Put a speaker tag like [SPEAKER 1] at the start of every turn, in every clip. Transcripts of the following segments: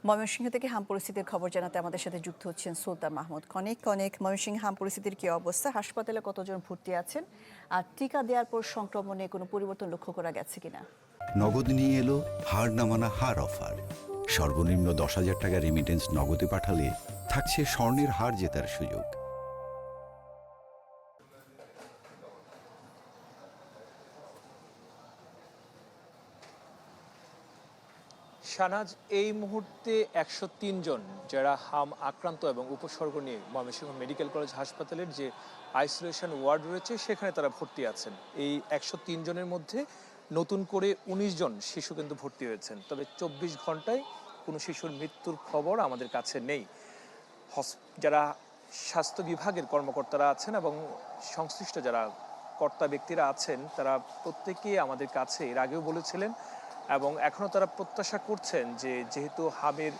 [SPEAKER 1] ময়মনসিংহ থেকে হাম পরিস্থিতির খবর জানাতে আমাদের সাথে যুক্ত হচ্ছেন সুলতান মাহমুদ কনিক। ময়মনসিংহ হাম পরিস্থিতির কি অবস্থা, হাসপাতালে কতজন ভর্তি আছেন, আর টিকা দেওয়ার পর সংক্রমণে কোনো পরিবর্তন লক্ষ্য করা গেছে কিনা?
[SPEAKER 2] নগদ নিয়ে এলো হার না মানা হার অফার। সর্বনিম্ন 10,000 টাকা রেমিটেন্স নগদে পাঠালে থাকছে স্বর্ণের হার জেতার সুযোগ।
[SPEAKER 3] শাহনাজ, এই মুহূর্তে 103 জন যারা হাম আক্রান্ত এবং উপসর্গ নিয়ে ময়মনসিংহ মেডিকেল কলেজ হাসপাতালের যে আইসোলেশন ওয়ার্ড রয়েছে সেখানে তারা ভর্তি আছেন। এই 103 জনের মধ্যে নতুন করে 19 জন শিশু কিন্তু ভর্তি হয়েছেন, তবে 24 ঘন্টায় কোনো শিশুর মৃত্যুর খবর আমাদের কাছে নেই। যারা স্বাস্থ্য বিভাগের কর্মকর্তারা আছেন এবং সংশ্লিষ্ট যারা কর্তা ব্যক্তিরা আছেন তারা প্রত্যেকেই আমাদের কাছে এর আগেও বলেছিলেন এবং এখনও তারা প্রত্যাশা করছেন যে যেহেতু হামের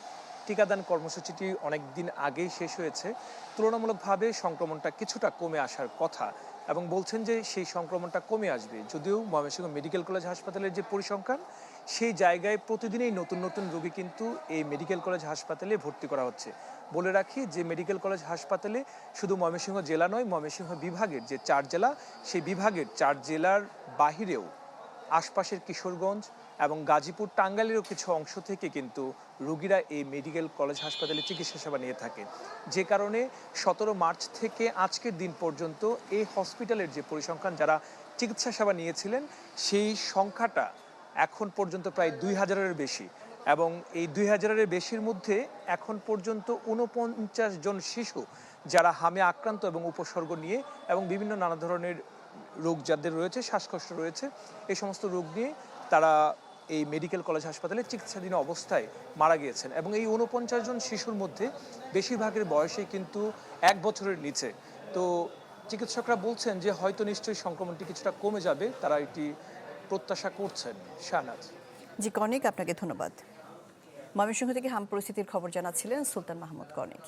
[SPEAKER 3] টিকাদান কর্মসূচিটি অনেক দিন আগেই শেষ হয়েছে, তুলনামূলকভাবে সংক্রমণটা কিছুটা কমে আসার কথা এবং বলছেন যে সেই সংক্রমণটা কমে আসবে। যদিও ময়মনসিংহ মেডিকেল কলেজ হাসপাতালের যে পরিসংখ্যান, সেই জায়গায় প্রতিদিনই নতুন নতুন রোগী কিন্তু এই মেডিকেল কলেজ হাসপাতালে ভর্তি করা হচ্ছে। বলে রাখি যে মেডিকেল কলেজ হাসপাতালে শুধু ময়মনসিংহ জেলা নয়, ময়মনসিংহ বিভাগের যে 4 জেলা, সেই বিভাগের 4 জেলার বাহিরেও আশপাশের কিশোরগঞ্জ এবং গাজীপুর, টাঙ্গাইলেরও কিছু অংশ থেকে কিন্তু রোগীরা এই মেডিকেল কলেজ হাসপাতালে চিকিৎসা সেবা নিয়ে থাকে। যে কারণে 17 মার্চ থেকে আজকের দিন পর্যন্ত এই হসপিটালের যে পরিসংখ্যান যারা চিকিৎসা সেবা নিয়েছিলেন, সেই সংখ্যাটা এখন পর্যন্ত প্রায় 2000-এর বেশি এবং এই 2000-এর বেশির মধ্যে এখন পর্যন্ত 49 জন শিশু যারা হামে আক্রান্ত এবং উপসর্গ নিয়ে এবং বিভিন্ন নানা ধরনের রোগ যাদের রয়েছে, শ্বাসকষ্ট রয়েছে, এই সমস্ত রোগ নিয়ে তারা এই মেডিকেল কলেজ হাসপাতালে চিকিৎসাধীন অবস্থায় মারা গিয়েছেন এবং এই 49 জন শিশুর মধ্যে বেশিরভাগের বয়সে কিন্তু 1 বছরের নিচে। তো চিকিৎসকরা বলছেন যে হয়তো নিশ্চয়ই সংক্রমণটি কিছুটা কমে যাবে, তারা এটি প্রত্যাশা করছেন। শাহনাজ।
[SPEAKER 1] জি কনিক, আপনাকে ধন্যবাদ। ময়মনসিংহ থেকে হাম পরিস্থিতির খবর জানাচ্ছিলেন সুলতান মাহমুদ কনিক।